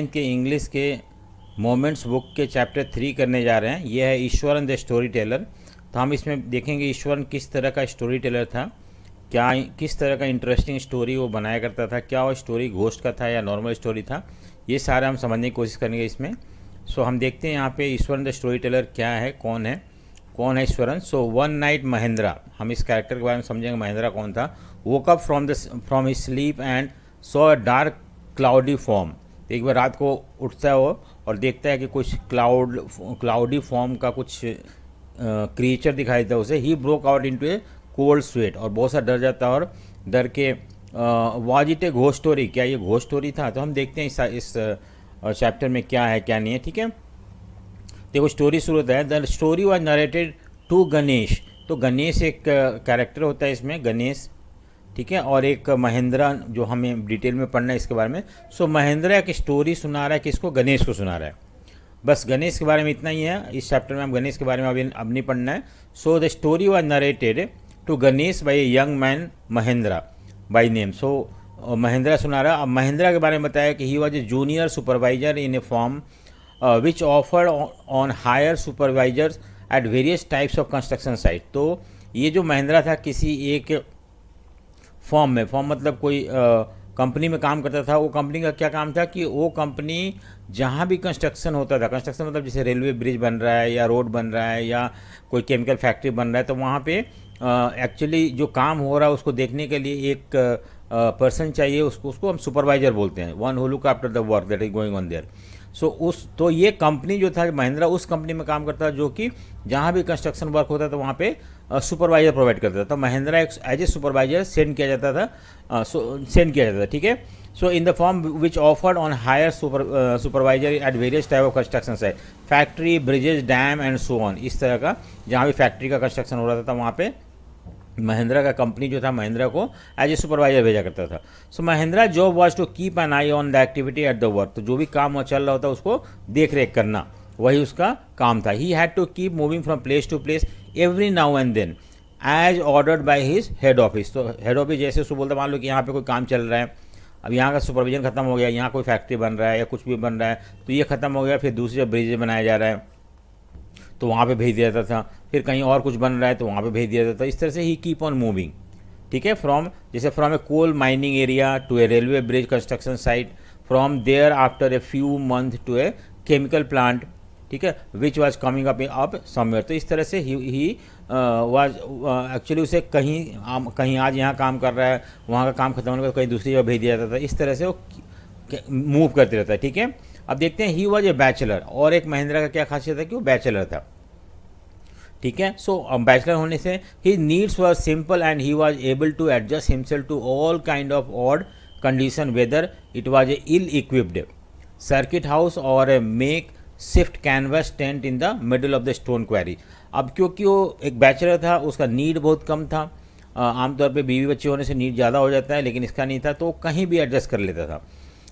इनके इंग्लिश के moments book के चैप्टर 3 करने जा रहे हैं। यह है ईश्वरन द स्टोरी टेलर। तो हम इसमें देखेंगे ईश्वरन किस तरह का स्टोरी टेलर था, क्या किस तरह का इंटरेस्टिंग स्टोरी वो बनाया करता था, क्या वो स्टोरी घोस्ट का था या नॉर्मल स्टोरी था, ये सारा हम समझने की कोशिश करेंगे इसमें। सो हम देखते हैं यहाँ पे ईश्वरन द स्टोरी टेलर क्या है, कौन है Eswaran. So one night Mahindra, हम इस कैरेक्टर के बारे में समझेंगे महेंद्रा कौन था। Woke up from his sleep and saw a dark cloudy form. एक बार रात को उठता है वो और देखता है कि कुछ क्लाउडी फॉर्म का कुछ क्रिएचर दिखाई देता है उसे। He broke out into A cold sweat, और बहुत सा डर जाता है और डर के was it a ghost story, क्या ये घोस्ट स्टोरी था। तो हम देखते हैं इस चैप्टर में क्या है क्या नहीं है। ठीक है, देखो स्टोरी शुरू होता है। The story was narrated to Ganesh. तो गणेश एक कैरेक्टर होता है इसमें, गणेश, ठीक है, और एक महेंद्रा जो हमें डिटेल में पढ़ना है इसके बारे में। सो महेंद्रा एक स्टोरी सुना रहा है, किसको, गणेश को सुना रहा है। बस गणेश के बारे में इतना ही है इस चैप्टर में, हम गणेश के बारे में अब नहीं पढ़ना है। So the story was narrated to Ganesh by a young man Mahendra by name. सो महेंद्रा सुना रहा। अब महेंद्रा के बारे में बताया कि he was a junior supervisor in a firm which offered on hire supervisors at various types of construction site. तो ये जो महेंद्रा था किसी एक फॉर्म में, फॉर्म मतलब कोई कंपनी में काम करता था। वो कंपनी का क्या काम था कि वो कंपनी जहाँ भी कंस्ट्रक्शन होता था, कंस्ट्रक्शन मतलब जैसे रेलवे ब्रिज बन रहा है या रोड बन रहा है या कोई केमिकल फैक्ट्री बन रहा है, तो वहाँ पे एक्चुअली जो काम हो रहा है उसको देखने के लिए एक पर्सन चाहिए, उसको हम सुपरवाइजर बोलते हैं, one who look after the work that is going on their. तो ये कंपनी जो था महिंद्रा उस कंपनी में काम करता था जो कि जहाँ भी कंस्ट्रक्शन वर्क होता था वहाँ पे सुपरवाइजर प्रोवाइड करता था। तो महिंद्रा एक एज ए सुपरवाइजर सेंड किया जाता था, ठीक है। So in the firm which offered on hire supervisor at various type of construction site, factory, bridges, dam and so on. इस तरह का जहाँ भी फैक्ट्री का कंस्ट्रक्शन हो रहा था वहाँ पे महिंद्रा का कंपनी जो था महिंद्रा को एज ए सुपरवाइजर भेजा करता था। So Mahindra job was to keep an eye on the activity at the work. तो जो भी काम वहाँ चल रहा होता उसको देख रेख करना, वही उसका काम था। He had to keep moving from place to place every now and then as ordered by his head office. तो हेड ऑफिस जैसे उसको बोलता, मान लो कि यहाँ पे कोई काम चल रहा है, अब यहाँ का सुपरविजन खत्म हो गया, यहाँ कोई फैक्ट्री बन रहा है या कुछ भी बन रहा है, तो ये खत्म हो गया, फिर दूसरी जब ब्रिज बनाया जा रहा है तो वहाँ पे भेज दिया जाता था, फिर कहीं और कुछ बन रहा है तो वहाँ पे भेज दिया जाता था। इस तरह से ही कीप ऑन मूविंग, ठीक है, जैसे from a coal mining area to a railway bridge construction site, from there after a few month to a chemical plant, ठीक है, which was coming up somewhere. तो इस तरह से ही वाज एक्चुअली उसे कहीं आज यहाँ काम कर रहा है, वहाँ का काम खत्म होने के बाद कहीं दूसरी जगह भेज दिया जाता था। इस तरह से वो मूव करते रहता है, ठीक है। अब देखते हैं ही वॉज ए बैचलर। और एक महिंद्रा का क्या खासियत है कि वो बैचलर था, ठीक है। सो बैचलर होने से ही needs were simple and he was able to adjust himself to all kind of odd condition, whether it was a ill equipped circuit house और a makeshift canvas tent in the middle of the stone quarry. अब क्योंकि वो एक bachelor था, उसका need बहुत कम था। आमतौर पे बीवी बच्चे होने से नीड ज़्यादा हो जाता है, लेकिन इसका नहीं था, तो कहीं भी एडजस्ट कर लेता था।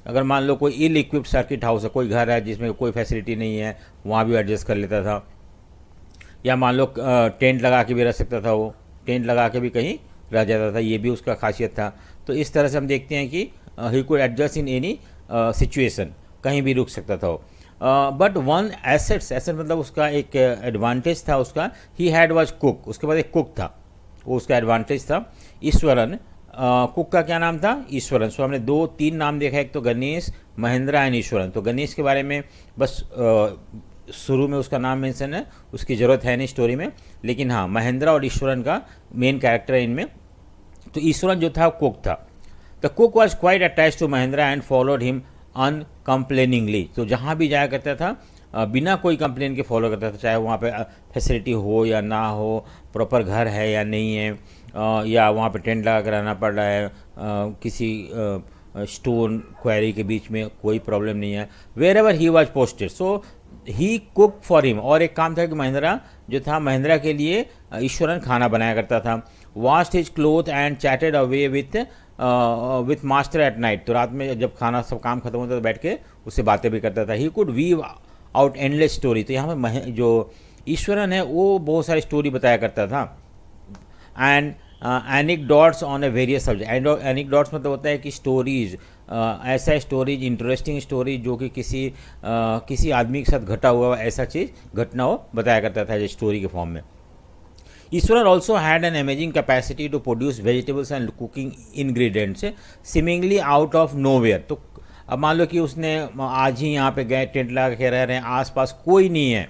अगर मान लो कोई इल इक्विप्ड सर्किट हाउस है, कोई घर है जिसमें कोई फैसिलिटी नहीं है, वहाँ भी एडजस्ट कर लेता था। या मान लो टेंट लगा के भी रह सकता था, वो टेंट लगा के भी कहीं रह जाता था, ये भी उसका खासियत था। तो इस तरह से हम देखते हैं कि he could adjust in any situation, कहीं भी रुक सकता था वो। बट वन एसेट मतलब उसका एक एडवांटेज था उसका, ही हैड वाज कुक, उसके बाद एक कुक था, वो उसका एडवांटेज था। ईश्वरन, कुक का क्या नाम था, ईश्वरन। सो हमने 2-3 नाम देखा, एक तो गणेश, महिंद्रा एंड ईश्वरन। तो गणेश के बारे में बस शुरू में उसका नाम मेंशन है, उसकी ज़रूरत है नहीं स्टोरी में, लेकिन हाँ महिंद्रा और ईश्वरन का मेन कैरेक्टर है इनमें। तो ईश्वरन जो था कुक था। The cook was quite attach to Mahindra and followed him uncomplainingly. तो जहाँ भी जाया करता था बिना कोई कंप्लेन के फॉलो करता था, चाहे वहाँ पे फैसिलिटी हो या ना हो, प्रॉपर घर है या नहीं है, या वहाँ पे टेंट लगा कर रहना पड़ रहा है, किसी स्टोन क्वेरी के बीच में कोई प्रॉब्लम नहीं है। Wherever he was posted so he cook for him. और एक काम था कि महिंद्रा जो था, महिंद्रा के लिए ईश्वरन खाना बनाया करता था। Washed his cloth and chatted away with master at night. तो रात में जब खाना सब काम खत्म होता था बैठ के उससे बातें भी करता था। He could weave out endless story. तो यहाँ पे जो ईश्वरन है वो बहुत सारी स्टोरी बताया करता था। And anecdotes on a various subject. Anecdotes मतलब होता है कि स्टोरीज ऐसा स्टोरीज, इंटरेस्टिंग स्टोरी जो कि किसी आदमी के साथ घटा हुआ ऐसा चीज़ घटना हो बताया करता था स्टोरी के फॉर्म में। Iswaran also had an amazing capacity to produce vegetables and cooking ingredients seemingly out of nowhere. तो अब मान लो कि उसने आज ही यहाँ पे गए, टेंट लगा के रह रहे हैं, आसपास कोई नहीं है,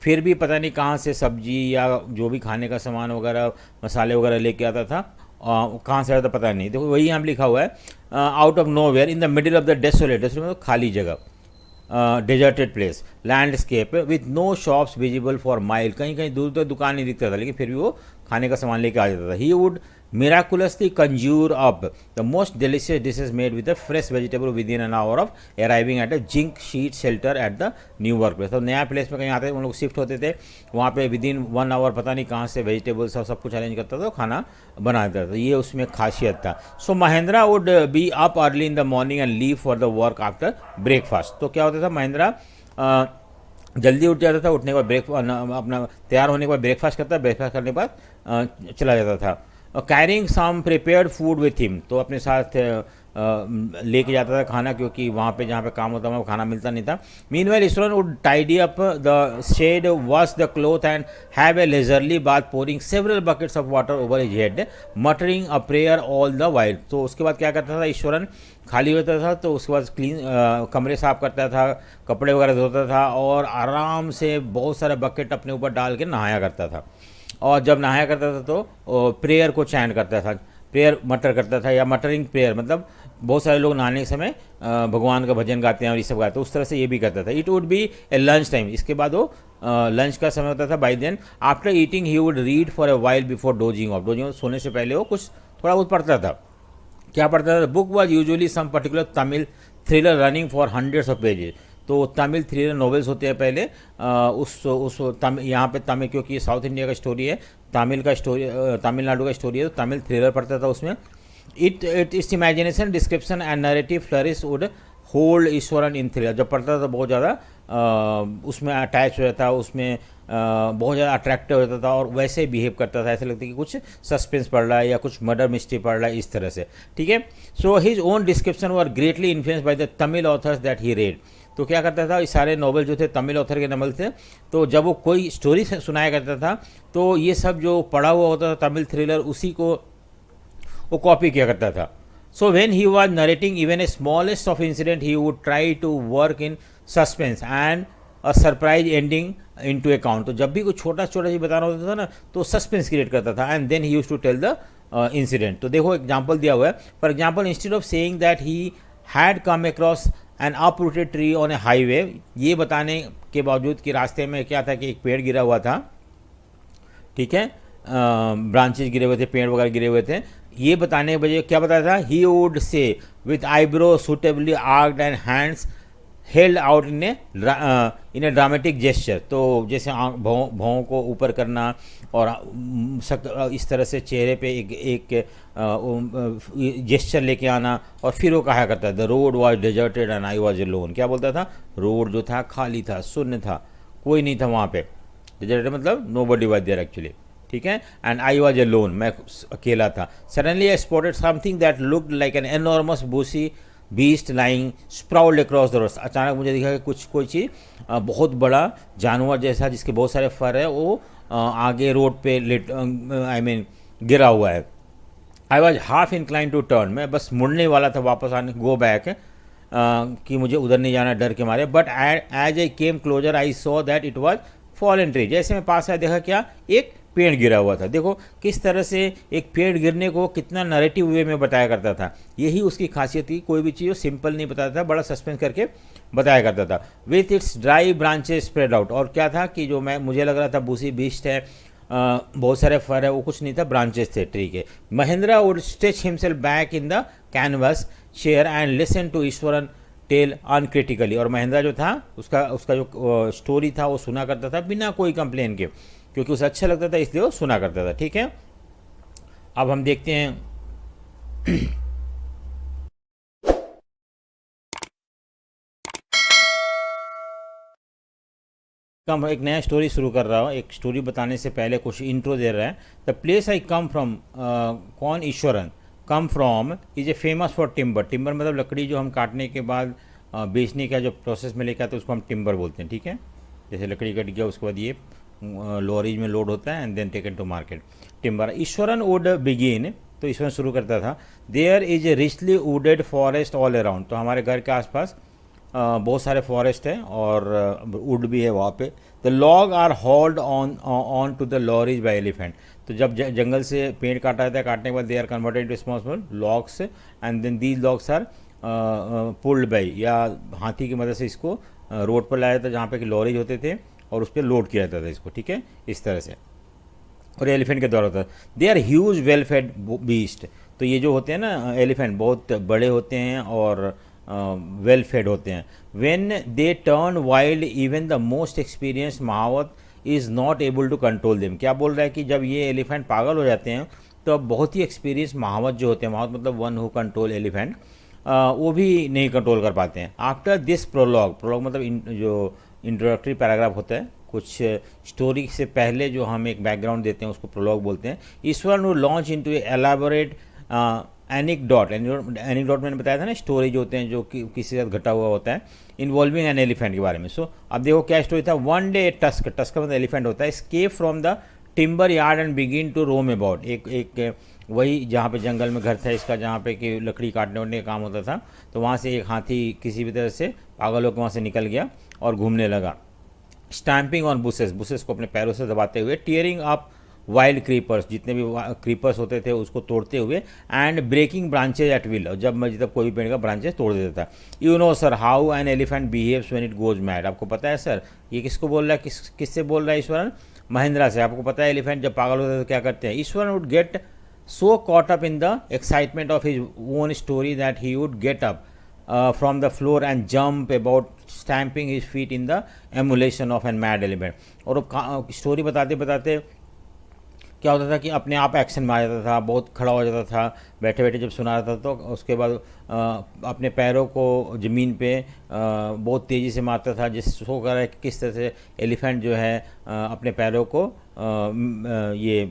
फिर भी पता नहीं कहाँ से सब्जी या जो भी खाने का सामान वगैरह, मसाले वगैरह लेके आता था, कहाँ से आता था पता नहीं। देखो वही यहाँ लिखा हुआ है, out of nowhere in the middle of the desolate, मतलब खाली जगह, deserted place, landscape with no shops visible for mile, कहीं कहीं दूर तक दुकान नहीं दिखता था, लेकिन फिर भी वो खाने का सामान लेके आ जाता था। He would miraculously conjure up the most delicious dishes made with a fresh vegetable within an hour of arriving at a zinc sheet shelter at the new workplace। तो नया प्लेस में कहीं आते उन लोग शिफ्ट होते थे, वहाँ पे विदिन 1 आवर पता नहीं कहाँ से वेजिटेबल्स और सब कुछ अरेंज करता था, खाना बना देता था। ये उसमें खासियत था। So Mahendra would be up early in the morning and leave for the work after breakfast. तो क्या होता था, महेंद्रा जल्दी उठ जाता था, उठने के बाद अपना तैयार होने के बाद ब्रेकफास्ट करता, ब्रेकफास्ट करने के बाद चला जाता था। Carrying some prepared food with him, तो अपने साथ लेके जाता था खाना, क्योंकि वहाँ पे जहाँ पे काम होता था खाना मिलता नहीं था। Meanwhile Iswaran would tidy up the shed, wash the cloth and have a leisurely bath, pouring several buckets of water over his head, muttering a prayer all the while. तो उसके बाद क्या करता था ईश्वरन, खाली होता था तो उसके बाद क्लीन कमरे साफ करता था, कपड़े वगैरह धोता था और आराम से बहुत सारे बकेट अपने ऊपर डाल के नहाया करता था। और जब नहाया करता था तो प्रेयर को चैंट करता था, प्रेयर मटर करता था, या मटरिंग प्रेयर मतलब बहुत सारे लोग नहाने के समय भगवान का भजन गाते हैं और ये सब गाते हैं, उस तरह से ये भी करता था। It would be a lunch time, इसके बाद वो लंच का समय होता था। By then after eating he would read for a while before dozing off, dozing सोने से पहले वो कुछ थोड़ा बहुत पढ़ता था। क्या पढ़ता था, book was usually some particular Tamil thriller running for hundreds of pages. तो तमिल थ्रिलर नॉवेल्स होते हैं पहले, उस तमिल, यहाँ पे तमिल क्योंकि ये साउथ इंडिया का स्टोरी है, तमिल का स्टोरी, तमिलनाडु का स्टोरी है, तो तमिल थ्रिलर पढ़ता था उसमें। It's imagination description and narrative flourish would hold Eswaran in thriller. जब पढ़ता था तो बहुत ज़्यादा उसमें अटैच हो जाता था, उसमें बहुत ज़्यादा अट्रैक्टिव हो जाता था और वैसे ही बिहेव करता था, ऐसा लगता कि कुछ सस्पेंस पढ़ रहा है या कुछ मर्डर मिस्ट्री पढ़ रहा है, इस तरह से। ठीक है, so his own description were greatly influenced by the Tamil authors that he red. तो क्या करता था, इस सारे नॉवल जो थे तमिल ऑथर के नॉवल थे, तो जब वो कोई स्टोरी सुनाया करता था तो ये सब जो पढ़ा हुआ होता था तमिल थ्रिलर, उसी को वो कॉपी किया करता था। So when he was narrating even a smallest of incident he would try to work in suspense and a surprise ending into account. तो जब भी कुछ छोटा छोटा चीज़ बताना होता था ना, तो सस्पेंस क्रिएट करता था and then he use to tell the incident. तो देखो एग्जाम्पल दिया हुआ है, for example instead of saying that he had come across an uprooted tree on a highway, ये बताने के बावजूद कि रास्ते में क्या था कि एक पेड़ गिरा हुआ था, ठीक है, ब्रांचेज गिरे हुए थे, पेड़ वगैरह गिरे हुए थे, ये बताने के बजाय क्या बताया था, he would say with eyebrow suitably arched and hands held out in a dramatic gesture. तो जैसे भौं को ऊपर करना और इस तरह से चेहरे पे एक जेस्चर लेके आना, और फिर वो कहा करता the road was deserted and I was alone. क्या बोलता था, रोड जो था खाली था, शून्य था, कोई नहीं था वहाँ पे। डेजर्टेड मतलब nobody was there actually, ठीक है, एंड आई वॉज अलोन, मैं अकेला था। Suddenly I spotted something that looked like an enormous bushy beast lying sprawled across the road. अचानक मुझे दिखा कि कोई चीज़ बहुत बड़ा जानवर जैसा जिसके बहुत सारे फर है, वो आगे रोड पे गिरा हुआ है। I was half incline to turn, मैं बस मुड़ने वाला था वापस आने, गो बैक, कि मुझे उधर नहीं जाना डर के मारे। But as I came closer I saw that it was fallen tree. जैसे मैं पास आया देखा क्या, एक पेड़ गिरा हुआ था। देखो किस तरह से एक पेड़ गिरने को कितना नैरेटिव वे में बताया करता था, यही उसकी खासियत थी। कोई भी चीज़ सिंपल नहीं बताता था, बड़ा सस्पेंस करके बताया करता था। With its dry branches spread out, और क्या था कि जो मुझे लग रहा था बूसी बीस्ट है, बहुत सारे फर है, वो कुछ नहीं था, ब्रांचेस थे ट्री के। Mahendra would stretch himself back in the canvas chair and listen to Ishwaran tale uncritically. और महेंद्रा जो था उसका जो स्टोरी था वो सुना करता था बिना कोई कंप्लेन के, क्योंकि उसे अच्छा लगता था इसलिए वो सुना करता था। ठीक है, अब हम देखते हैं कम एक नया स्टोरी शुरू कर रहा हूँ। एक स्टोरी बताने से पहले कुछ इंट्रो दे रहा है। The place I come from, कौन, Ishwaran, come from is a famous for timber. Timber मतलब लकड़ी जो हम काटने के बाद बेचने का जो प्रोसेस में लेकर आते हैं उसको हम टिम्बर बोलते हैं, ठीक है। जैसे लकड़ी कट गया उसके बाद ये लॉरीज में लोड होता है and then taken to market, timber. Iswaran would begin, तो ईश्वरन शुरू करता था, there is a richly wooded forest all around. तो हमारे घर के आसपास बहुत सारे फॉरेस्ट हैं और वुड भी है वहाँ पे। The log are hauled onto the lorries by elephant. तो जब जंगल से पेड़ काटा जाता है, काटने के बाद they are converted to small small logs and then these logs are pulled by, या हाथी की मदद से इसको रोड पर लाया जाता जहाँ पे कि लॉरीज होते थे और उस पर लोड किया जाता था इसको, ठीक है, इस तरह से। और एलिफेंट के द्वारा होता है। They are huge well fed beast. तो ये जो होते हैं ना एलिफेंट बहुत बड़े होते हैं और वेल फेड होते हैं। When they turn wild even the most experience mahout is not able to control them. क्या बोल रहा है कि जब ये एलिफेंट पागल हो जाते हैं तो अब बहुत ही एक्सपीरियंस महावत जो होते हैं, महावत मतलब वन हु कंट्रोल एलिफेंट, वो भी नहीं कंट्रोल कर पाते हैं। आफ्टर दिस प्रोलॉग, प्रोलॉग मतलब जो इंट्रोडक्टरी पैराग्राफ होता है, कुछ स्टोरी से पहले जो हम एक बैकग्राउंड देते हैं उसको प्रोलॉग बोलते हैं। ईश्वर नु लॉन्च इनटू एलाबोरेट एनिकडॉट। एनिकडॉट मैंने बताया था ना, स्टोरी जो होते हैं जो किसी के साथ घटा हुआ होता है इन्वॉल्विंग एन एलिफेंट के बारे में। सो अब देखो क्या स्टोरी था। वन डे टस्क, टस्क मतलब एलिफेंट होता है, escape from the timber yard and begin to roam about. एक वही जहाँ पे जंगल में घर था इसका, जहाँ पे कि लकड़ी काटने वाटने का काम होता था, तो वहाँ से एक हाथी किसी भी तरह से पागल होकर वहाँ से निकल गया और घूमने लगा। स्टैम्पिंग ऑन बुसेस, बुसेस को अपने पैरों से दबाते हुए, टीयरिंग अप वाइल्ड क्रीपर्स, जितने भी क्रीपर्स होते थे उसको तोड़ते हुए, and breaking branches at will, जब मर्जी तब कोई भी पेड़ का ब्रांचेज तोड़ देता था। You know sir how an elephant behaves when it goes mad. आपको पता है सर ये किसको बोल रहा है, किससे बोल रहा है ईश्वरन? महिंद्रा से। आपको पता है एलिफेंट जब पागल होता है तो क्या करते हैं? Eswaran would get so caught up in the excitement of his own story that he would get up from the floor and jump about, stamping his feet in the emulation of a mad elephant। और story बताते बताते क्या होता था कि अपने आप action में आ जाता था, बहुत खड़ा हो जाता था, बैठे बैठे जब सुना रहा था तो उसके बाद अपने पैरों को ज़मीन पे बहुत तेज़ी से मारता था, जिस शो कर किस तरह से एलिफेंट जो है अपने पैरों को ये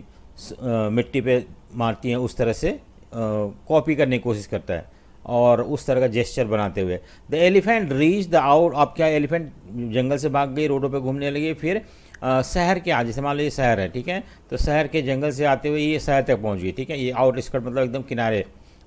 मिट्टी पे मारती हैं, उस तरह से कॉपी करने की कोशिश करता है और उस तरह का जेस्चर बनाते हुए। The elephant reach the out. अब क्या एलिफेंट जंगल से भाग गई, रोडों पे घूमने लगी, फिर शहर के जैसे मान लो ये शहर है, ठीक है, तो शहर के जंगल से आते हुए ये शहर तक पहुंच गई, ठीक है, ये आउट स्कर्ट मतलब एकदम किनारे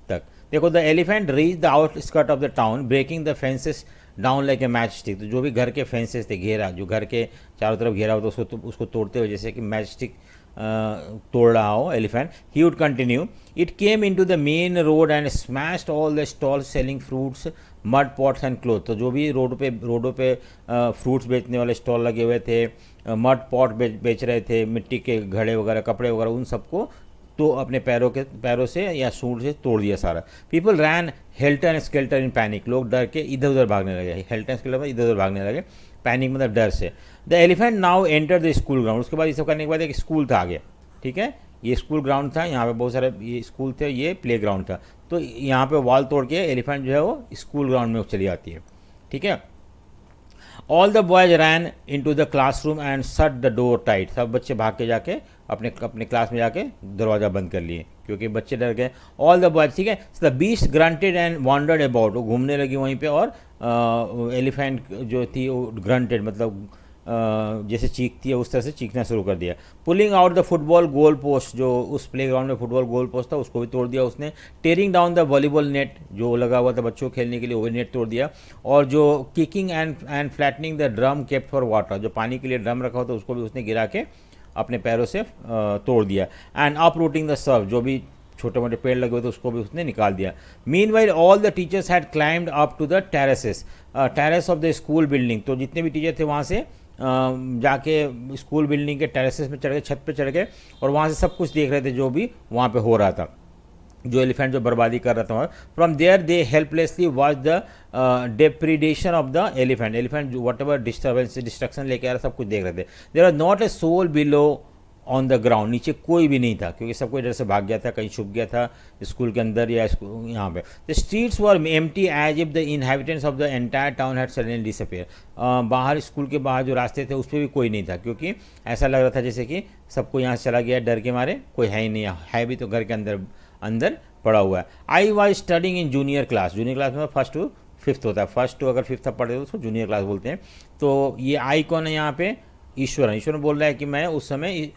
तक। देखो the elephant reach the outskirt of the town breaking the fences down like a matchstick. तो जो भी घर के फेंसेस थे, घेरा जो घर के चारों तरफ घेरा होता है उसको तोड़ते हुए जैसे कि मैच स्टिक तोड़ रहा हो elephant. He would continue, it came into the main road and smashed all the stalls selling fruits mud pots and cloth. तो जो भी रोडों पे फ्रूट्स बेचने वाले स्टॉल लगे हुए थे, मड पॉट बेच रहे थे, मिट्टी के घड़े वगैरह, कपड़े वगैरह, उन सबको तो अपने पैरों से या सूंड से तोड़ दिया सारा। People ran helter and skelter in panic. लोग डर के इधर उधर भागने लगे। हेल्टर एंड स्केल्टर इधर उधर भागने लगे, पैनिक मतलब डर से। The elephant now enter the school ground. उसके बाद ये सब करने के बाद एक स्कूल था आगे, ठीक है, ये स्कूल ग्राउंड था, यहाँ पे बहुत सारे ये स्कूल थे, ये प्ले ग्राउंड था। तो यहाँ पे वॉल तोड़ के एलिफेंट जो है वो स्कूल ग्राउंड में चली जाती है, ठीक है। All the boys ran into the classroom and shut the door tight. सब बच्चे भाग के जाके अपने क्लास में जाके दरवाज़ा बंद कर लिए क्योंकि बच्चे डर गए। ऑल द बॉयज, ठीक है। The beast granted and wandered about. वो घूमने लगी वहीं पे और एलिफेंट जो थी वो ग्रंटेड मतलब जैसे चीखती है उस तरह से चीखना शुरू कर दिया। Pulling out the football goal post. जो उस प्ले ग्राउंड में फुटबॉल गोल पोस्ट था उसको भी तोड़ दिया उसने। Tearing down the volleyball net, जो लगा हुआ था बच्चों को खेलने के लिए, वो नेट तोड़ दिया। और जो kicking and flattening the drum kept for water, जो पानी के लिए ड्रम रखा होता उसको भी उसने गिरा के अपने पैरों से तोड़ दिया। And up routing the Surf, जो भी छोटे मोटे पेड़ लगे हुए थे उसको भी उसने निकाल दिया। Meanwhile all the teachers had climbed up to the terraces, terrace of the school building. तो जितने भी टीचर थे वहाँ से जाके स्कूल बिल्डिंग के टेरेसेस में चढ़ गए, छत पे चढ़ गए और वहाँ से सब कुछ देख रहे थे जो भी वहाँ पे हो रहा था, जो एलिफेंट जो बर्बादी कर रहा था। From there they helplessly watch the depredation of the elephant. Elephant जो वट एवर डिस्ट्रक्शन लेके आ रहा सब कुछ देख रहे थे। There are not a soul below on the ground. नीचे कोई भी नहीं था क्योंकि सब कोई इधर से भाग गया था, कहीं छुप गया था स्कूल के अंदर या यहाँ पे। The streets were empty as if the inhabitants of the entire town had suddenly disappear. बाहर स्कूल के बाहर जो रास्ते थे उस पर भी कोई नहीं था क्योंकि ऐसा लग रहा था जैसे कि सबको यहाँ से चला गया डर के मारे, कोई है ही नहीं, है भी तो घर के अंदर अंदर पड़ा हुआ है। I was studying in junior class में फर्स्ट टू फिफ्थ होता है, फर्स्ट टू अगर फिफ्थ पढ़ते तो उसको जूनियर क्लास बोलते हैं। तो ये आई कौन है यहाँ पे, ईश्वरन बोल रहा है कि मैं उस समय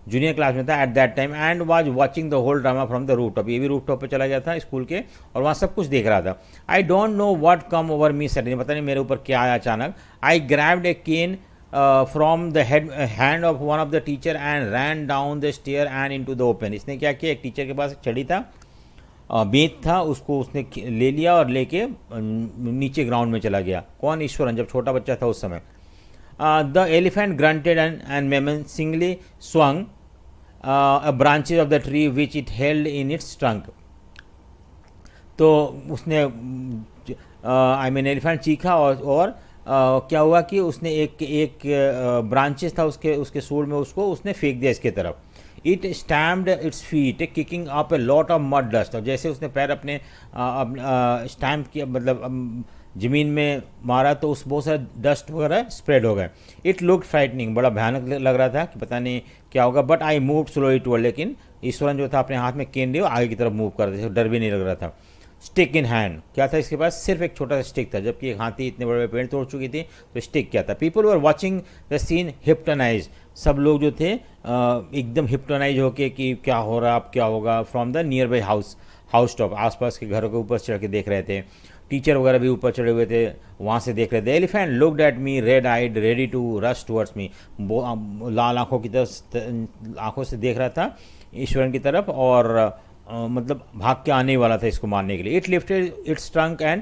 जूनियर क्लास में था at that time and was watching the whole drama from the rooftop. ये भी रूफ टॉप पे चला गया था स्कूल के और वहाँ सब कुछ देख रहा था। I don't know what come over me suddenly, पता नहीं मेरे ऊपर क्या आया अचानक। I grabbed a cane from the hand of one of the teacher and ran down the stair and into the open. इसने क्या किया, एक टीचर के पास एक छड़ी था, बेंत था, उसको उसने ले लिया और लेके नीचे ग्राउंड में चला गया। कौन, ईश्वरन, जब छोटा बच्चा था उस समय। The elephant grunted and menacingly swung branches of the tree which it held in its trunk। तो उसने एलिफेंट चीखा और क्या हुआ कि उसने एक ब्रांचेस था उसके सूंड में, उसको उसने फेंक दिया इसके तरफ। It stamped its feet kicking up a lot of mud dust. और जैसे उसने पैर अपने स्टैम्प किया, मतलब ज़मीन में मारा, तो उस बहुत सारे डस्ट वगैरह स्प्रेड हो गए। इट लुक्ड फ्राइटनिंग, बड़ा भयानक लग रहा था कि पता नहीं क्या होगा। But I move slowly toward, लेकिन ईश्वरन जो था अपने हाथ में केन लिए आगे की तरफ मूव कर रहे थे, डर भी नहीं लग रहा था। स्टिक इन हैंड, क्या था इसके पास, सिर्फ एक छोटा सा स्टिक था, जबकि एक हाथी इतने बड़े बड़े पेड़ तोड़ चुकी थी, तो स्टिक क्या था। People were watching the scene hypnotise, सब लोग जो थे एकदम हिप्टोनाइज होके कि क्या हो रहा, अब क्या होगा। From the near by house top, आसपास के घरों के ऊपर चढ़ के देख रहे थे। टीचर वगैरह भी ऊपर चढ़े हुए थे, वहाँ से देख रहे थे। Elephant looked at me red eyed ready to rush towards me, लाल आंखों की तरफ, आंखों से देख रहा था ईश्वरन की तरफ और मतलब भाग के आने वाला था इसको मारने के लिए। It lifted its trunk and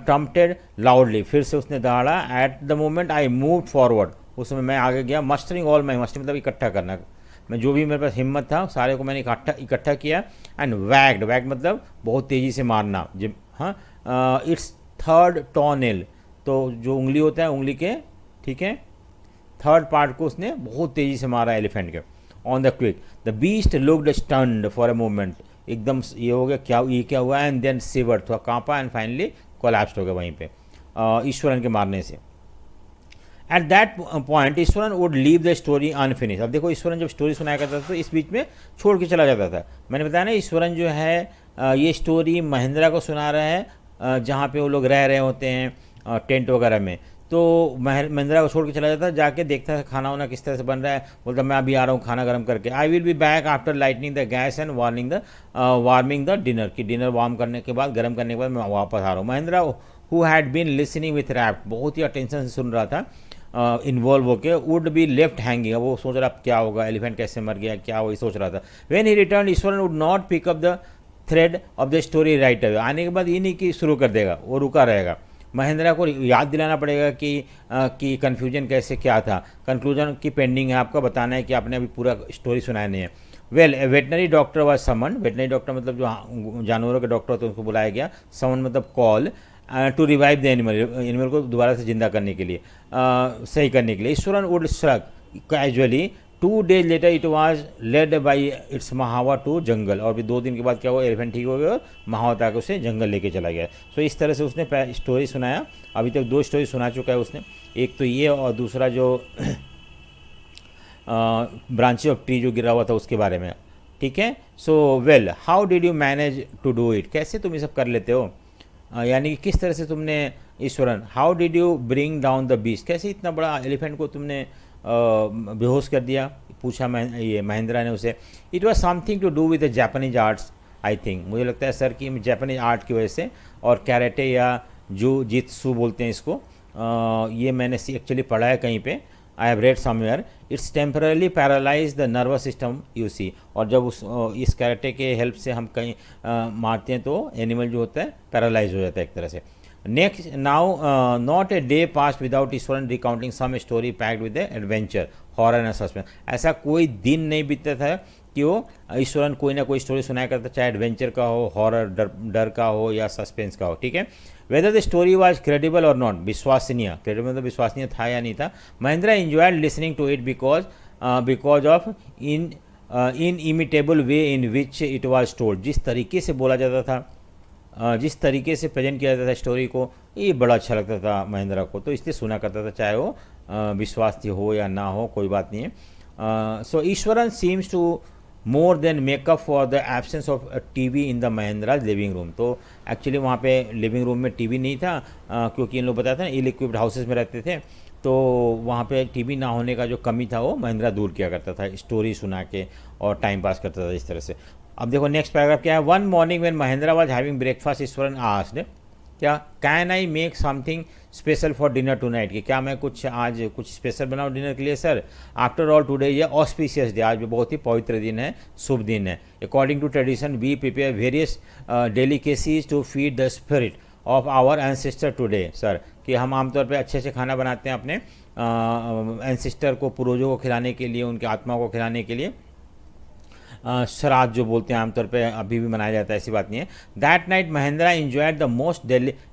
trumpeted loudly, फिर से उसने दहाड़ा। At the moment I move forward, उस समय मैं आगे गया। मस्टरिंग ऑल माई, मस्टरिंग मतलब इकट्ठा करना, मैं जो भी मेरे पास हिम्मत था सारे को मैंने इकट्ठा किया। एंड वैग मतलब बहुत तेज़ी से मारना। जब हाँ, इट्स थर्ड टॉनेल, तो जो उंगली होता है उंगली के, ठीक है, थर्ड पार्ट को उसने बहुत तेज़ी से मारा एलिफेंट के। On the quick the beast looked stunned for a moment, एकदम ये हो गया ये क्या हुआ। एंड देन सिवर्ड, थोड़ा कांपा एंड फाइनली कोलैप्स्ड हो गया वहीं पे ईश्वरन के मारने से। At that point Eswaran would leave the story unfinished. अब देखो, ईश्वरन जब स्टोरी सुनाया करता था तो इस बीच में छोड़ के चला जाता था। मैंने बताया ना, ईश्वरन जो है ये स्टोरी महिंद्रा को सुना रहा है जहाँ पे वो लोग रह रहे होते हैं टेंट वगैरह में। तो महिंद्रा को छोड़ के चला जाता, जाके देखता है खाना वाना किस तरह से बन रहा है। बोलता मैं अभी आ रहा हूँ खाना गर्म करके। I will be back after lightning the gas and warming the dinner, कि डिनर वार्म करने के बाद, गर्म करने के बाद मैं वापस आ रहा हूँ। Mahendra who had been listening with rapt, बहुत ही अटेंशन से सुन रहा था इन्वॉल्व होके, वुड बी लेफ्ट हैंगिंग, वो सोच रहा क्या होगा, एलिफेंट कैसे मर गया, क्या वही सोच रहा था। When he return Iswaran would not pick up the thread of the story right away. आने के बाद ये नहीं कि शुरू कर देगा, वो रुका रहेगा। महिंद्रा को याद दिलाना पड़ेगा कि कन्फ्यूजन कैसे क्या था। कंक्लूजन की पेंडिंग है, आपका बताना है कि आपने अभी पूरा स्टोरी सुनाया नहीं है। Well veterinary doctor was summon, veterinary doctor मतलब जो जानवरों के डॉक्टर होते हैं उनको बुलाया गया। समन मतलब call, to revive the animal को दोबारा से जिंदा करने के लिए, सही करने के लिए। Ishwaran would shrug casually. 2 days later it was led by its mahout to jungle, और भी 2 दिन के बाद क्या हुआ, एलिफेंट ठीक हो गया और महावता को उसे जंगल लेके चला गया। सो इस तरह से उसने स्टोरी सुनाया। अभी तक 2 स्टोरी सुना चुका है उसने, एक तो ये और दूसरा जो ब्रांचेस ऑफ ट्री जो गिरा हुआ था उसके बारे में, ठीक है। So well how did you manage to do it, कैसे तुम ये सब कर लेते हो, यानी कि किस तरह से तुमने Eswaran, how did you bring down the beast, कैसे इतना बड़ा एलिफेंट को तुमने बेहोश कर दिया, पूछा ये महिंद्रा ने उसे। It was something to do with the Japanese arts I think, मुझे लगता है सर कि जापानीज आर्ट की वजह से, और कैरेटे या जो जित्सु बोलते हैं इसको, ये मैंने एक्चुअली पढ़ा है कहीं पे, I have read somewhere. It's temporarily paralyse the nervous system you see, और जब इस कैरेटे के हेल्प से हम कहीं मारते हैं तो एनिमल जो होता है पैरालाइज हो जाता है एक तरह से। Next now not a day pass without Iswaran recounting some story packed with adventure horror and suspense. ऐसा कोई दिन नहीं बीतता था कि वो ईश्वरन कोई ना कोई स्टोरी सुनाया करता, चाहे एडवेंचर का हो, हॉरर डर का हो या सस्पेंस का हो, ठीक है। Whether the story was credible और नॉट, विश्वसनीय, क्रेडिबल मतलब विश्वसनीय था या नहीं था। Mahendra enjoyed listening to it because of inimitable way in which it was told, जिस तरीके से बोला जाता था, जिस तरीके से प्रेजेंट किया जाता था स्टोरी को, ये बड़ा अच्छा लगता था महिंद्रा को, तो इसलिए सुना करता था, चाहे वो विश्वास हो या ना हो, कोई बात नहीं है। So Ishwaran seems to more than make up for the absence of TV in the Mahindra living room. तो एक्चुअली वहाँ पे लिविंग रूम में टीवी नहीं था, क्योंकि इन लोग बताया था ना इल इक्विप्ड हाउसेज में रहते थे, तो वहाँ पे टीवी ना होने का जो कमी था वो महिंद्रा दूर किया करता था, स्टोरी सुना के और टाइम पास करता था इस तरह से। अब देखो नेक्स्ट पैराग्राफ क्या है। One morning when Mahindra was having breakfast Ishwaran asked, क्या can I make something special for dinner tonight, कि क्या मैं कुछ आज कुछ स्पेशल बनाऊँ डिनर के लिए सर। आफ्टर ऑल टुडे ये ऑस्पिशियस डे, आज भी बहुत ही पवित्र दिन है, शुभ दिन है। According to tradition we prepare various delicacies to feed the spirit of our ancestor today sir, कि हम आमतौर पे अच्छे से खाना बनाते हैं अपने एंसेस्टर को, पूर्वजों को खिलाने के लिए, उनके आत्मा को खिलाने के लिए। श्राद्ध जो बोलते हैं आमतौर पे अभी भी मनाया जाता है, ऐसी बात नहीं है। That night Mahindra enjoyed the most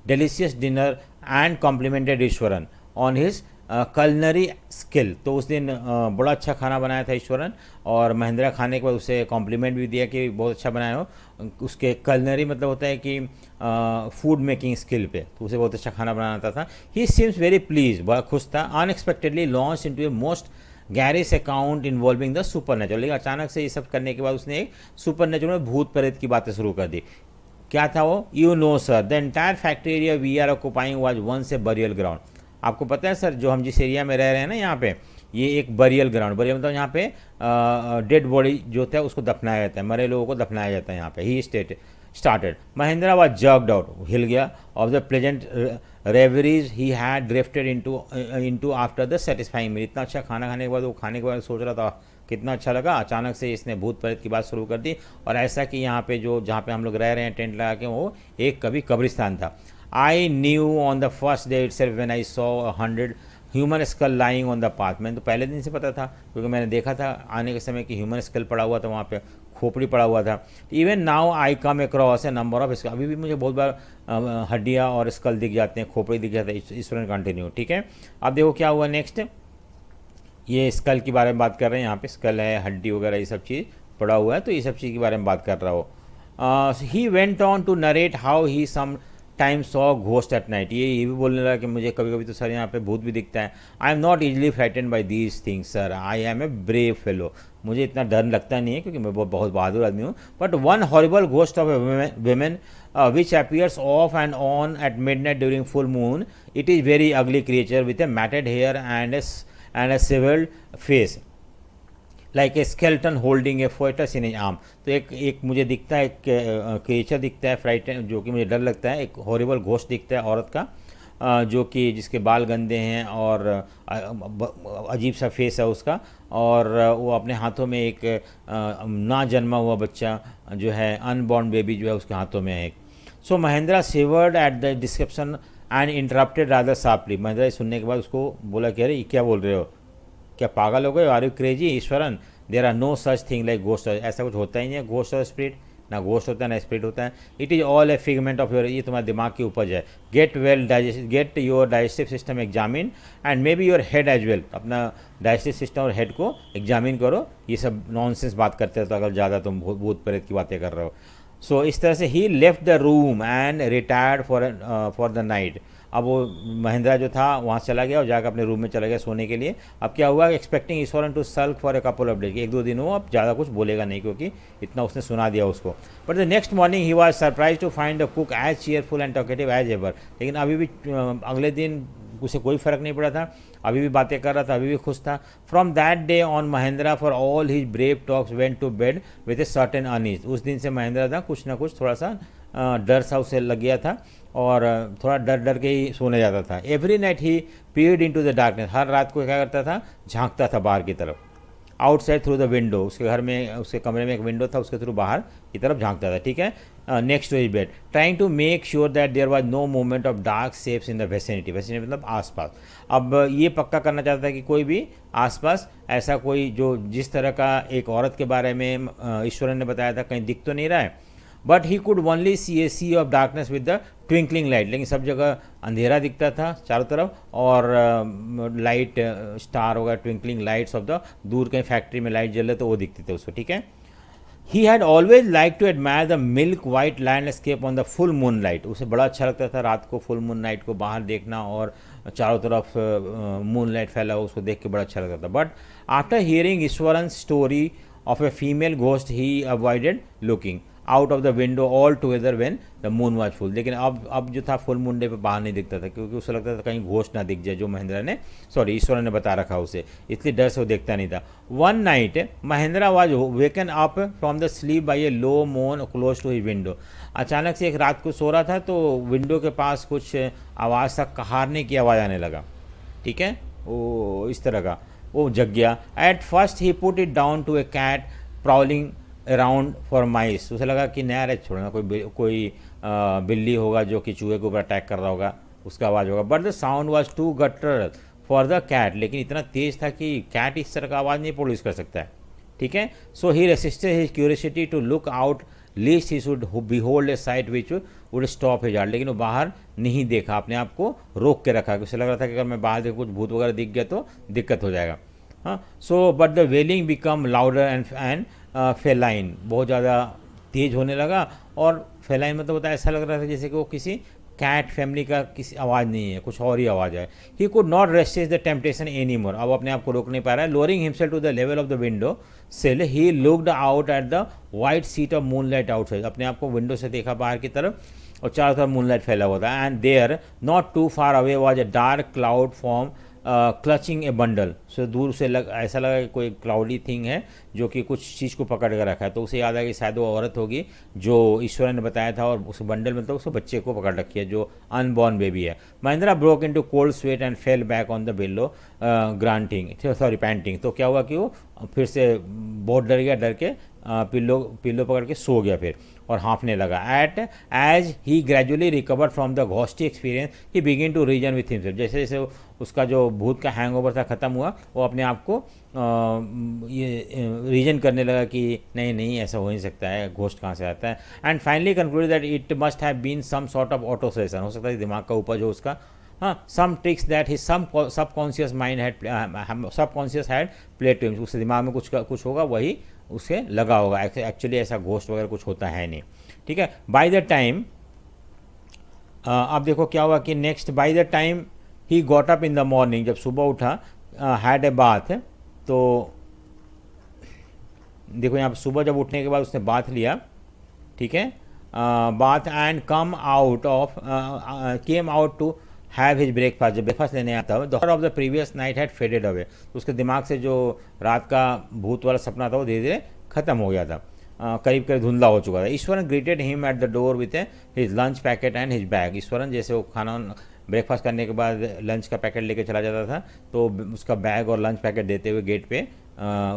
delicious dinner and complimented Eswaran on his culinary skill. तो उस दिन बड़ा अच्छा खाना बनाया था ईश्वरन, और महिंद्रा खाने के बाद उसे कॉम्प्लीमेंट भी दिया कि बहुत अच्छा बनाया हो। उसके कलनरी मतलब होता है कि फूड मेकिंग स्किल पे, तो उसे बहुत अच्छा खाना बनाना आता था। ही सीम्स वेरी प्लीज, बड़ा खुश था। Unexpectedly launch into a most garish account involving the super natural, लेकिन अचानक से ये सब करने के बाद उसने एक सुपर नेचुरल में भूत प्रेत की बातें शुरू कर दी। क्या था वो? You know sir the entire factory area we are occupying was once a burial ground. आपको पता है सर, जो हम जिस एरिया में रह रहे हैं ना यहाँ पे, ये एक बरियल ग्राउंड, बरियल मतलब यहाँ पे डेड बॉडी जो था उसको दफनाया जाता है, मरे लोगों को दफनाया जाता है यहाँ पे। He started Mahindra was jerked out, हिल गया, off the pleasant reveries he had drifted into after the satisfying meal. इतना अच्छा खाना खाने के बाद, वो खाने के बाद सोच रहा था कितना अच्छा लगा, अचानक से इसने भूत प्रेत की बात शुरू कर दी। और ऐसा कि यहाँ पे जो जहाँ पे हम लोग रह रहे हैं टेंट लगा के, वो एक कभी कब्रिस्तान था। I knew on the first day itself when I saw 100 human school lying on the path. मैंने तो पहले दिन से पता था, क्योंकि मैंने देखा था आने के समय कि ह्यूमन स्कल पड़ा हुआ था वहाँ पे, खोपड़ी पड़ा हुआ था। Even now I come across A number of skull, अभी भी मुझे बहुत बार हड्डियाँ और स्कल दिख जाते हैं, खोपड़ी दिख जाता है। ईश्वरन कंटिन्यू, ठीक है। अब देखो क्या हुआ नेक्स्ट, ये स्कल के बारे में बात कर रहे हैं, यहाँ पे स्कल है, हड्डी वगैरह ये सब चीज़ पड़ा हुआ है, तो ये सब चीज़ के बारे में बात कर रहा हो। He went on to narrate how he some time saw ghost at night. ये भी बोलने लगा कि मुझे कभी कभी तो सर यहाँ पे भूत भी दिखता है। I am not easily frightened by these things sir, I am a brave fellow. मुझे इतना डर लगता नहीं है क्योंकि मैं बहुत बहादुर आदमी हूँ। But one horrible ghost of a women which appears off and on at midnight during full moon, it is very ugly creature with a matted hair and a shrivelled face like a skeleton holding a foetus in age arm. तो एक मुझे दिखता है, एक creature दिखता है frighten, जो कि मुझे डर लगता है। एक हॉरिबल घोस्ट दिखता है औरत का, जो कि जिसके बाल गंदे हैं और अजीब सा फेस है उसका, और वो अपने हाथों में एक ना जन्मा हुआ बच्चा जो है, अनबॉर्न बेबी जो है उसके हाथों में है एक। So Mahindra shivered at the description and interrupted rather sharply. Mahindra सुनने के बाद उसको बोला कि अरे क्या बोल रहे हो, क्या पागल हो गए, are you crazy Iswaran, there are no such thing like ghost. ऐसा कुछ होता ही नहीं है घोस्ट और स्पिरिट, ना घोस्ट होता है ना स्पिरिट होता है। It is all a figment of your, ये तुम्हारे दिमाग की उपज है। Get your digestive system examine and maybe your head as well. अपना डाइजेस्टिव सिस्टम और हेड को एग्जामिन करो। ये सब नॉनसेंस बात करते हो तो अगर ज़्यादा तुम भूत प्रेत की बातें कर रहे हो। सो इस तरह से he left the room and retired for the night. अब वो महिंद्रा जो था वहाँ चला गया और जाकर अपने रूम में चला गया सोने के लिए। अब क्या हुआ, expecting Ishwaran to sulk for a couple of days, एक दो दिन वो अब ज़्यादा कुछ बोलेगा नहीं क्योंकि इतना उसने सुना दिया उसको। But the next morning he was surprise to find the cook as cheerful and talkative as ever. लेकिन अभी भी अगले दिन उसे कोई फ़र्क नहीं पड़ा था, अभी भी बातें कर रहा था, अभी भी खुश था। From that day on Mahendra for all his brave talks went to bed with a certain unease. उस दिन से महिंद्रा था कुछ ना कुछ थोड़ा सा डर सा उसे लग गया था और थोड़ा डर के ही सोने जाता था। Every night he peered into the darkness, हर रात को क्या करता था, झांकता था बाहर की तरफ। आउटसाइड थ्रू द विंडो, उसके घर में, उसके कमरे में एक विंडो था, उसके थ्रू बाहर की तरफ झांकता था, ठीक है। Next to his bed, trying to make sure that there was no movement of dark shapes in the vicinity. Vicinity मतलब आसपास। अब ये पक्का करना चाहता था कि कोई भी आसपास ऐसा कोई जो जिस तरह का एक औरत के बारे में ईश्वरन ने बताया था कहीं दिख तो नहीं रहा है। But he could only see a sea of darkness with the twinkling light. लेकिन सब जगह अंधेरा दिखता था चारों तरफ और लाइट स्टार होगा, ट्विंकलिंग लाइट्स ऑफ द, दूर कहीं फैक्ट्री में लाइट जल रहे तो वो दिखते थे उसको, ठीक है। He had always like to admire the milk white landscape on the full moon light. उसे बड़ा अच्छा लगता था रात को फुल मून नाइट को बाहर देखना और चारों तरफ मून लाइट फैला हो उसको देख के बड़ा अच्छा लगता था। But after hearing Eswaran story of a female ghost he avoided looking out of the window all together when the moon was full. लेकिन अब जो था फुल मून डे पे बाहर नहीं दिखता था, क्योंकि उसे लगता था कहीं घोस्ट ना दिख जाए, जो महेंद्रा ने ईश्वर ने बता रखा उसे, इसलिए डर से वो देखता नहीं था। One night Mahendra was waken up from the sleep by a low moan close to his window. अचानक से एक रात को सो रहा था तो विंडो के पास कुछ आवाज़ था, कहारने की आवाज़ आने लगा, ठीक है, वो इस तरह का, वो जग गया। At first he put it down to a cat prowling around for mice. उसे लगा कि नया छोड़ना, कोई बिल्ली होगा जो कि चूहे के ऊपर अटैक कर रहा होगा, उसका आवाज़ होगा। But the sound was too gutter for the cat, लेकिन इतना तेज था कि कैट इस तरह का आवाज़ नहीं प्रोड्यूस कर सकता है, ठीक है। So he resisted his curiosity to look out lest he should behold a sight which would stop his heart. लेकिन वो बाहर नहीं देखा, अपने आप को रोक के रखा, उसे लग रहा था कि अगर मैं बाहर देखूँ कुछ भूत वगैरह दिख गया तो दिक्कत हो जाएगा। हाँ, so but the wailing become louder and feline, बहुत ज़्यादा तेज होने लगा। और फेलाइन मतलब होता है, ऐसा लग रहा था जैसे कि वो किसी कैट फैमिली का किसी आवाज़ नहीं है, कुछ और ही आवाज़ है। He could not resist the temptation any more, अब अपने आप को रोक नहीं पा रहा है। Lowering himself to the level of the window sill he looked out at the white sheet of moonlight outside. अपने आप को विंडो से देखा बाहर की तरफ, और चारों तरफ मूनलाइट फैला हुआ था। And there not too far away was a dark cloud form clutching a bundle. So दूर से ऐसा लगा कि कोई क्लाउडी थिंग है जो कि कुछ चीज़ को पकड़ कर रखा है। तो उसे याद आया कि शायद वो औरत होगी जो ईश्वर ने बताया था, और उस बंडल में तो उस बच्चे को पकड़ रखी है जो अनबॉर्न बेबी है। Mahindra broke into cold sweat and fell back on the below painting. तो क्या हुआ कि वो फिर से बहुत डर गया, डर के पिल्लो पकड़ के सो गया फिर, और हाँफने लगा। As he gradually recovered from the घोस्टी experience he begin to reason with himself. जैसे जैसे उसका जो भूत का हैंगओवर था ख़त्म हुआ, वो अपने आप को ये रीजन करने लगा कि नहीं नहीं ऐसा हो नहीं सकता है, घोस्ट कहाँ से आता है। And finally conclude that it must have been some sort of auto suggestion, हो सकता है दिमाग का उपज हो उसका। हाँ, some tricks that his subconscious mind had played to him, उसके दिमाग में कुछ होगा, वही उसे लगा होगा। एक्चुअली ऐसा घोस्ट वगैरह कुछ होता है नहीं, ठीक है। बाय द टाइम अब देखो क्या हुआ कि next, by the time he got up in the morning, जब सुबह उठा, हैड ए बाथ। तो देखो यहाँ पर सुबह जब उठने के बाद उसने बाथ लिया, ठीक है, bath and came out to have his breakfast. जब ब्रेकफास्ट लेने आता है, the horror of the previous night had faded away. तो उसके दिमाग से जो रात का भूत वाला सपना था वो धीरे धीरे खत्म हो गया था, करीब करीब धुंधला हो चुका था। Eswaran greeted him at the door with his lunch packet and his bag. Eswaran जैसे वो खाना ब्रेकफास्ट करने के बाद लंच का पैकेट लेके चला जाता था, तो उसका बैग और लंच पैकेट देते हुए गेट पे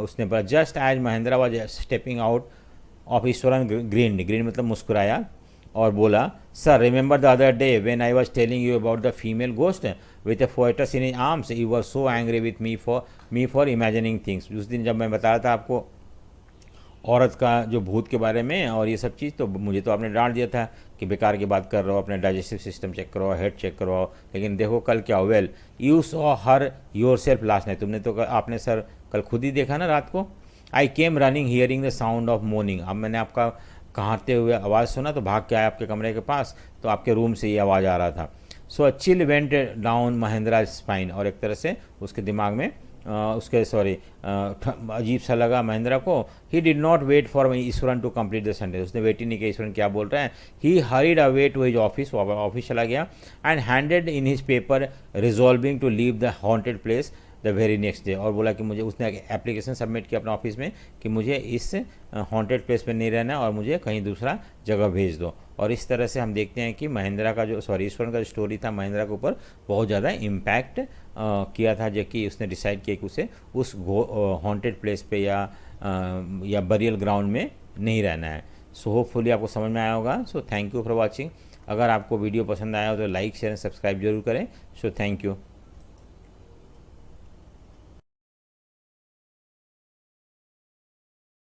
उसने बोला, just as Mahendra was stepping out of Ishwaran grinned मतलब मुस्कुराया और बोला, sir remember the other day when I was telling you about the female ghost with a foetus in his arms, you were so angry with me for imagining things. उस दिन जब मैं बता रहा था आपको औरत का जो भूत के बारे में और ये सब चीज़, तो मुझे तो आपने डांट दिया था कि बेकार की बात कर रहे हो, अपने डाइजेस्टिव सिस्टम चेक करो, हेड चेक करो। लेकिन देखो कल क्या, well you saw her your self last night, तुमने तो आपने सर कल खुद ही देखा ना रात को। I came running hearing the sound of moaning, अब मैंने आपका कहाते हुए आवाज़ सुना तो भाग के आया आपके कमरे के पास, तो आपके रूम से ये आवाज़ आ रहा था। So chill went down Mahindra spine, और एक तरह से उसके दिमाग में अजीब सा लगा महेंद्रा को। He did not wait for Ishwaran to complete the sentence, उसने वेट ही नहीं किया ईश्वरन क्या बोल रहा है। He hurried away to his office, office चला गया, and handed in his paper resolving to leave the haunted place the very next day. और बोला कि मुझे, उसने एप्लीकेशन सबमिट किया अपने ऑफिस में कि मुझे इस हॉन्टेड प्लेस पे नहीं रहना और मुझे कहीं दूसरा जगह भेज दो। और इस तरह से हम देखते हैं कि महेंद्रा का जो ईश्वरन का जो स्टोरी था, महेंद्रा के ऊपर बहुत ज़्यादा इम्पैक्ट किया था, जो कि उसने डिसाइड किया कि उसे उस हॉन्टेड प्लेस पे या बरियल ग्राउंड में नहीं रहना है। सो होपफुली आपको समझ में आया होगा। So thank you for watching. अगर आपको वीडियो पसंद आया हो तो लाइक शेयर सब्सक्राइब जरूर करें। So thank you.